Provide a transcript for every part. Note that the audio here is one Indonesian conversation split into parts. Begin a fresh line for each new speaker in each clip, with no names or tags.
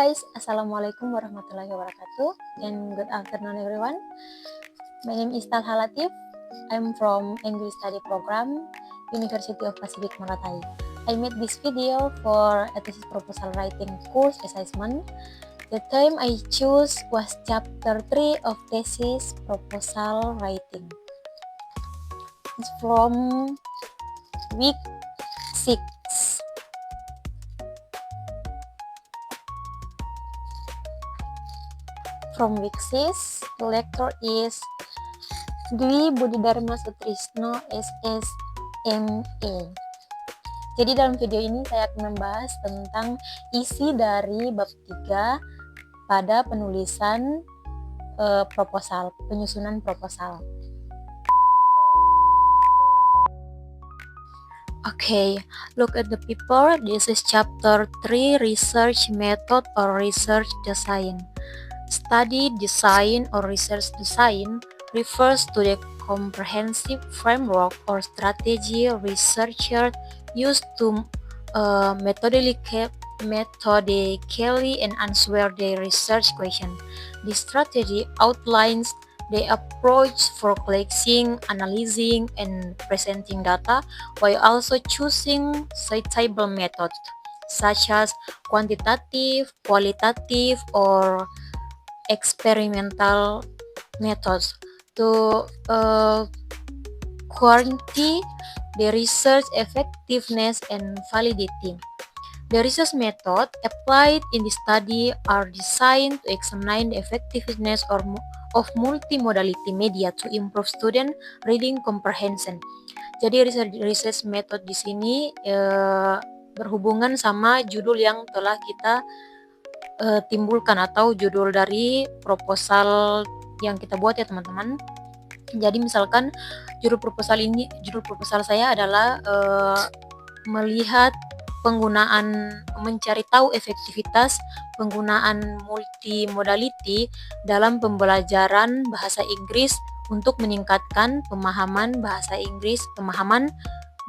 guys, Assalamualaikum warahmatullahi wabarakatuh, and good afternoon everyone. My name is Talha Latif. I'm from English Study Program, University of Pacific Marathai. I made this video for a thesis proposal writing course assessment. The theme I chose was chapter 3 of thesis proposal writing. It's from week 6. From week 6, the lecturer is Dwi Budidharma Sutrisno SSMA. Jadi dalam video ini saya akan membahas tentang isi dari bab 3 pada penulisan proposal, penyusunan proposal. Okay, look at the paper. This is chapter 3, research method or research design. Study design or research design refers to the comprehensive framework or strategy researchers use to methodically and answer the research question. This strategy outlines the approach for collecting, analyzing, and presenting data, while also choosing suitable methods such as quantitative, qualitative, or experimental methods to guarantee the research effectiveness and validity. The research method applied in the study are designed to examine the effectiveness of multimodality media to improve student reading comprehension. Jadi research method di sini berhubungan sama judul yang telah kita timbulkan atau judul dari proposal yang kita buat ya teman-teman. Jadi misalkan judul proposal saya adalah melihat penggunaan, mencari tahu efektivitas penggunaan multimodality dalam pembelajaran bahasa Inggris untuk meningkatkan pemahaman bahasa Inggris, pemahaman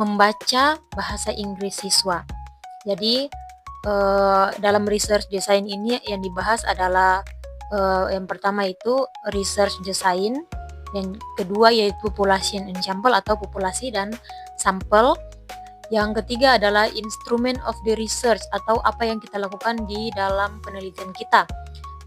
membaca bahasa Inggris siswa. Jadi dalam research design ini yang dibahas adalah yang pertama itu research design, yang kedua yaitu population and sample atau populasi dan sampel, yang ketiga adalah instrument of the research atau apa yang kita lakukan di dalam penelitian kita,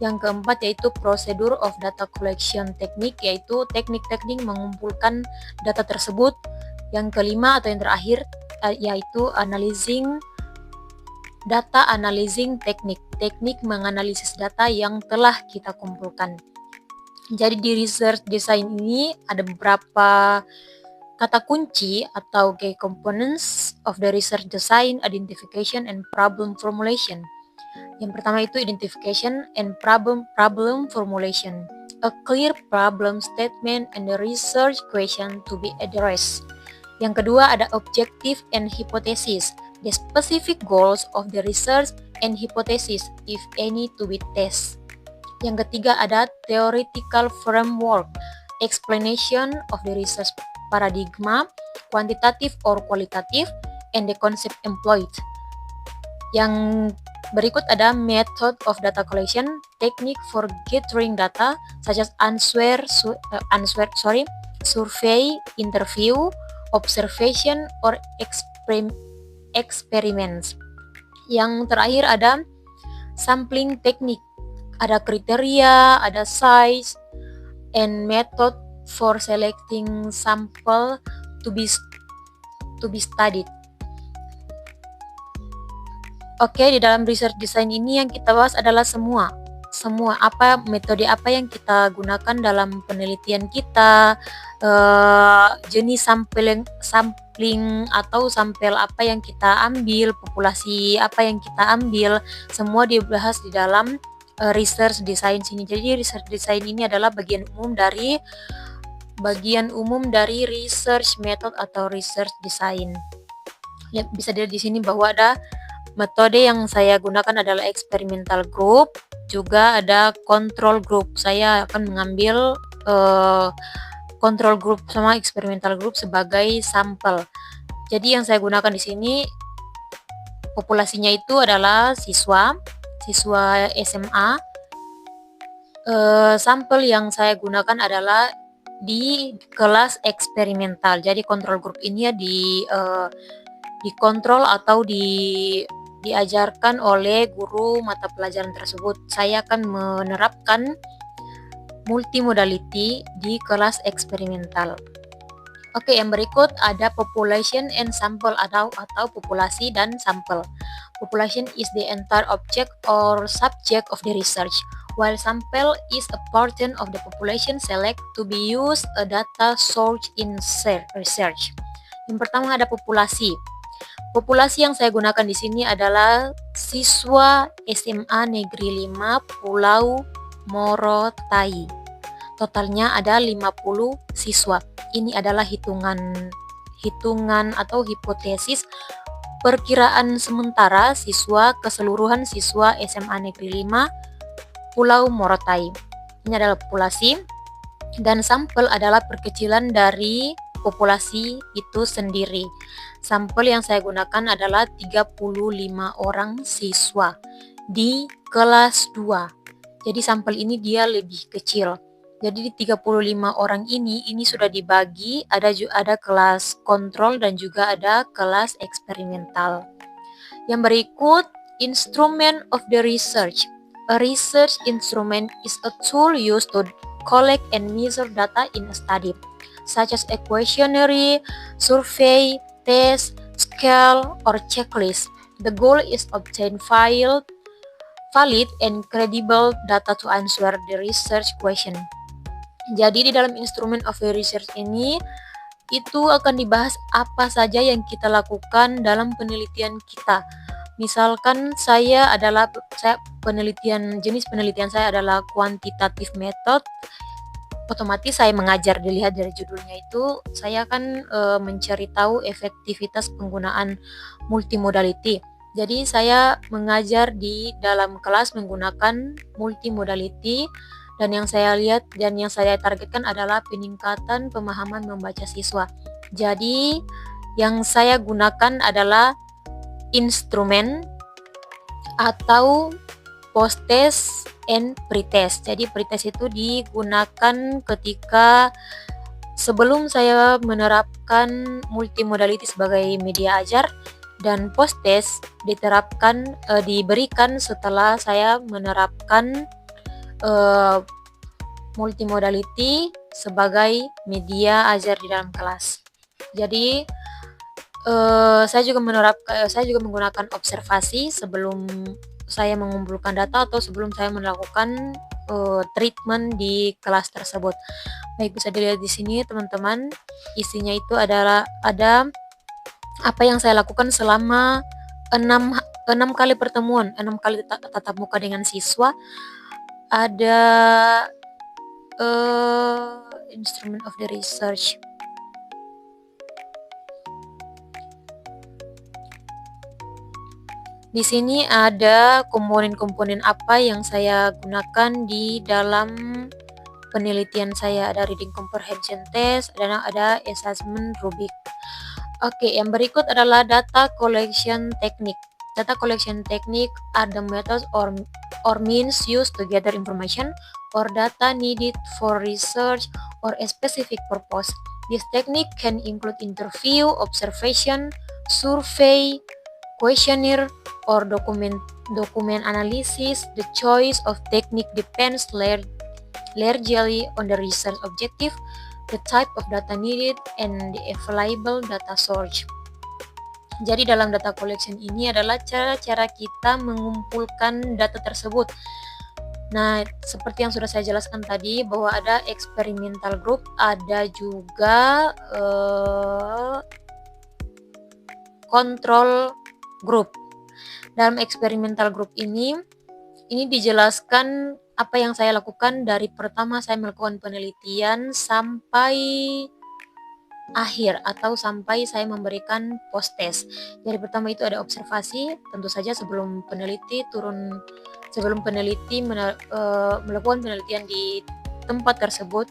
yang keempat yaitu procedure of data collection technique, yaitu teknik-teknik mengumpulkan data tersebut, yang kelima atau yang terakhir yaitu data analyzing teknik menganalisis data yang telah kita kumpulkan. Jadi di research design ini ada beberapa kata kunci atau key components of the research design: identification and problem formulation. Yang pertama itu identification and problem formulation, a clear problem statement and the research question to be addressed. Yang kedua ada objective and hypothesis, the specific goals of the research and hypothesis, if any, to be tested. Yang ketiga ada theoretical framework, explanation of the research paradigma, quantitative or qualitative, and the concept employed. Yang berikut ada method of data collection, technique for gathering data such as survey, interview, observation, or experiments. Yang terakhir ada sampling technique, ada kriteria, ada size and method for selecting sample to be studied. Oke, di dalam research design ini yang kita bahas adalah semua metode apa yang kita gunakan dalam penelitian kita, jenis sampling atau sampel apa yang kita ambil, populasi apa yang kita ambil, semua dibahas di dalam research design sini. Jadi research design ini adalah bagian umum dari research method atau research design. Lihat, bisa dilihat di sini bahwa ada metode yang saya gunakan adalah experimental group, juga ada control group. Saya akan mengambil control group sama experimental group sebagai sampel. Jadi yang saya gunakan di sini populasinya itu adalah siswa siswa SMA. Sampel yang saya gunakan adalah di kelas eksperimental. Jadi kontrol grup ini ya dikontrol atau diajarkan oleh guru mata pelajaran tersebut. Saya akan menerapkan multimodality di kelas eksperimental. Oke, yang berikut ada population and sample atau populasi dan sampel. Population is the entire object or subject of the research, while sample is a portion of the population select to be used a data source in research. Yang pertama ada populasi. Populasi yang saya gunakan di sini adalah siswa SMA Negeri 5 Pulau Morotai. Totalnya ada 50 siswa. Ini adalah hitungan atau hipotesis perkiraan sementara keseluruhan siswa SMA Negeri 5 Pulau Morotai. Ini adalah populasi, dan sampel adalah perkecilan dari populasi itu sendiri. Sampel yang saya gunakan adalah 35 orang siswa di kelas 2. Jadi sampel ini dia lebih kecil. Jadi di 35 orang ini sudah dibagi, ada kelas kontrol dan juga ada kelas eksperimental. Yang berikut, instrument of the research. A research instrument is a tool used to collect and measure data in a study, such as a questionnaire, survey, test, scale, or checklist. The goal is obtain valid and credible data to answer the research question. Jadi di dalam instrument of the research ini itu akan dibahas apa saja yang kita lakukan dalam penelitian kita. Misalkan jenis penelitian saya adalah quantitative method. Otomatis saya mengajar, dilihat dari judulnya itu saya akan mencari tahu efektivitas penggunaan multimodality. Jadi saya mengajar di dalam kelas menggunakan multimodality. Dan yang saya lihat dan yang saya targetkan adalah peningkatan pemahaman membaca siswa. Jadi yang saya gunakan adalah instrumen atau post-test and pretest. Jadi pretest itu digunakan ketika sebelum saya menerapkan multimodality sebagai media ajar, dan post-test diberikan setelah saya menerapkan multimodality sebagai media ajar di dalam kelas. Jadi saya juga menggunakan observasi sebelum saya mengumpulkan data atau sebelum saya melakukan treatment di kelas tersebut. Baik, bisa dilihat di sini teman-teman, isinya itu adalah ada apa yang saya lakukan selama 6 kali pertemuan, 6 kali tatap muka dengan siswa. Ada instrument of the research. Di sini ada komponen-komponen apa yang saya gunakan di dalam penelitian saya. Ada reading comprehension test, dan ada assessment rubric. Oke, yang berikut adalah data collection technique. Data collection technique are the methods or means used to gather information or data needed for research or a specific purpose. This technique can include interview, observation, survey, questionnaire, or document analysis. The choice of technique depends largely on the research objective, the type of data needed, and the available data source. Jadi dalam data collection ini adalah cara-cara kita mengumpulkan data tersebut. Nah, seperti yang sudah saya jelaskan tadi bahwa ada experimental group, ada juga control group. Dalam experimental group ini dijelaskan apa yang saya lakukan dari pertama saya melakukan penelitian sampai akhir atau sampai saya memberikan post test. Jadi pertama itu ada observasi, tentu saja sebelum peneliti melakukan penelitian di tempat tersebut,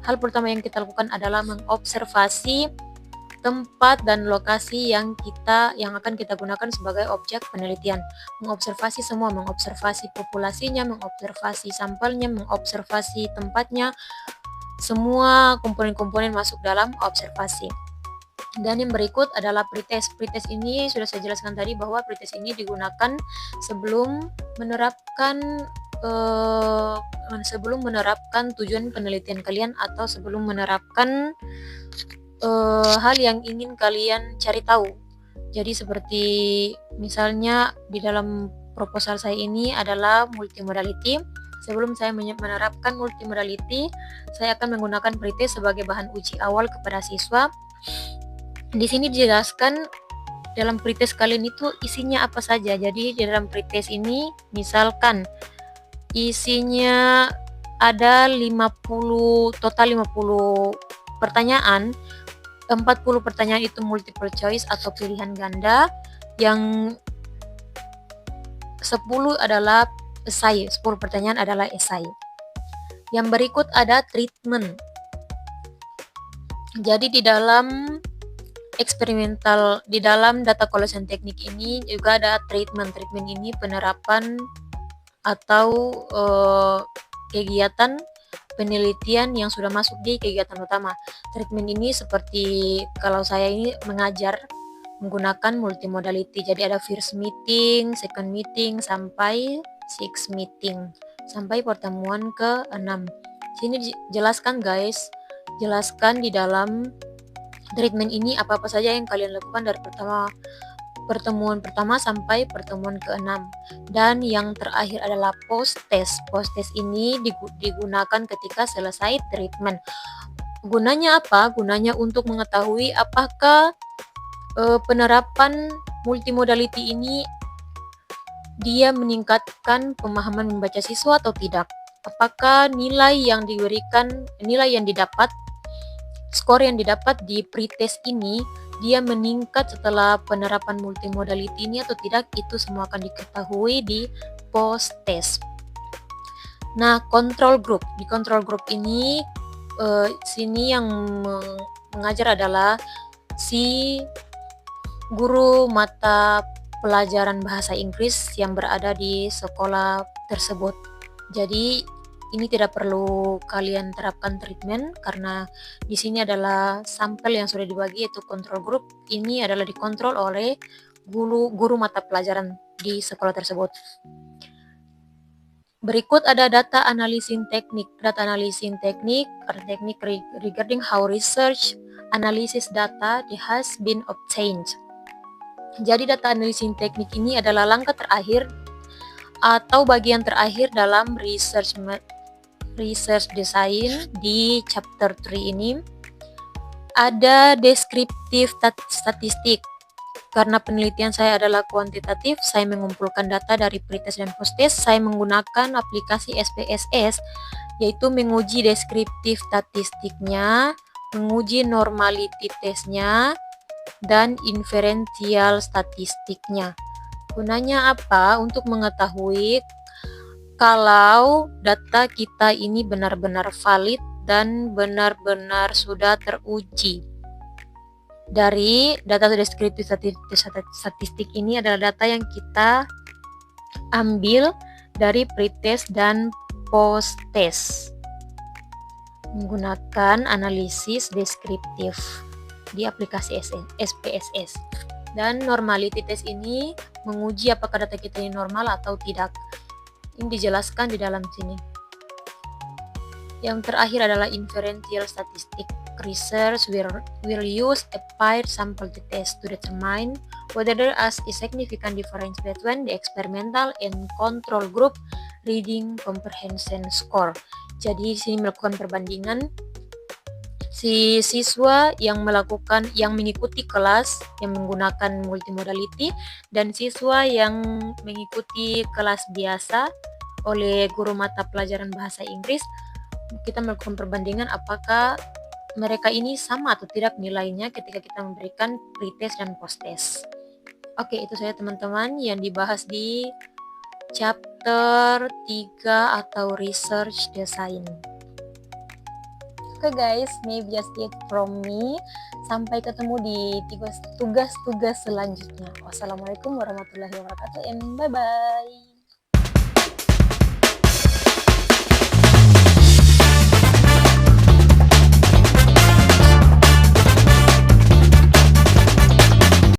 hal pertama yang kita lakukan adalah mengobservasi tempat dan lokasi yang akan kita gunakan sebagai objek penelitian. Mengobservasi semua, mengobservasi populasinya, mengobservasi sampelnya, mengobservasi tempatnya, semua komponen-komponen masuk dalam observasi. Dan yang berikut adalah pretest. Pretest ini sudah saya jelaskan tadi bahwa pretest ini digunakan sebelum menerapkan tujuan penelitian kalian atau sebelum menerapkan hal yang ingin kalian cari tahu. Jadi seperti misalnya di dalam proposal saya ini adalah multimodality. Sebelum saya menerapkan multimodality, saya akan menggunakan pretest sebagai bahan uji awal kepada siswa. Di sini dijelaskan dalam pretest kalian itu isinya apa saja. Jadi di dalam pretest ini misalkan isinya ada total 50 pertanyaan. 40 pertanyaan itu multiple choice atau pilihan ganda, yang 10 adalah esai, 10 pertanyaan adalah esai. Yang berikut ada treatment. Jadi di dalam eksperimental, di dalam data collection teknik ini juga ada treatment. Treatment ini penerapan atau kegiatan penelitian yang sudah masuk di kegiatan utama. Treatment ini seperti kalau saya ini mengajar menggunakan multimodality. Jadi ada first meeting, second meeting, sampai sixth meeting, sampai pertemuan ke-6. Sini jelaskan guys, jelaskan di dalam treatment ini apa-apa saja yang kalian lakukan dari pertemuan pertama sampai pertemuan ke-6. Dan yang terakhir adalah post test. Post test ini digunakan ketika selesai treatment. Gunanya apa? Gunanya untuk mengetahui apakah penerapan multimodality ini dia meningkatkan pemahaman membaca siswa atau tidak. Apakah nilai yang didapat, skor yang didapat di pretest ini dia meningkat setelah penerapan multimodality ini atau tidak, itu semua akan diketahui di post test. Nah, control group. Di control group ini sini yang mengajar adalah si guru mata pelajaran bahasa Inggris yang berada di sekolah tersebut. Jadi ini tidak perlu kalian terapkan treatment karena di sini adalah sampel yang sudah dibagi, yaitu control group. Ini adalah dikontrol oleh guru mata pelajaran di sekolah tersebut. Berikut ada data analysis teknik. Data analysis teknik regarding how research analysis data has been obtained. Jadi data analysis teknik ini adalah langkah terakhir atau bagian terakhir dalam research design. Di chapter 3 ini ada deskriptif statistik. Karena penelitian saya adalah kuantitatif, saya mengumpulkan data dari pretest dan post-test. Saya menggunakan aplikasi SPSS, yaitu menguji deskriptif statistiknya, menguji normality testnya, dan inferential statistiknya. Gunanya apa? Untuk mengetahui kalau data kita ini benar-benar valid dan benar-benar sudah teruji. Dari data deskriptif statistik ini adalah data yang kita ambil dari pretest dan post-test menggunakan analisis deskriptif di aplikasi SPSS. Dan normality test ini menguji apakah data kita ini normal atau tidak. Ini dijelaskan di dalam sini. Yang terakhir adalah inferential statistic. Research will use a paired sample test to determine whether there is a significant difference between the experimental and control group reading comprehension score. Jadi di sini melakukan perbandingan si siswa yang mengikuti kelas yang menggunakan multimodality dan siswa yang mengikuti kelas biasa oleh guru mata pelajaran bahasa Inggris. Kita melakukan perbandingan apakah mereka ini sama atau tidak nilainya ketika kita memberikan pretest dan post-test. Oke, itu saja teman-teman yang dibahas di chapter 3 atau research design. Oke guys, maybe just it from me. Sampai ketemu di tugas-tugas selanjutnya. Wassalamualaikum warahmatullahi wabarakatuh and bye-bye.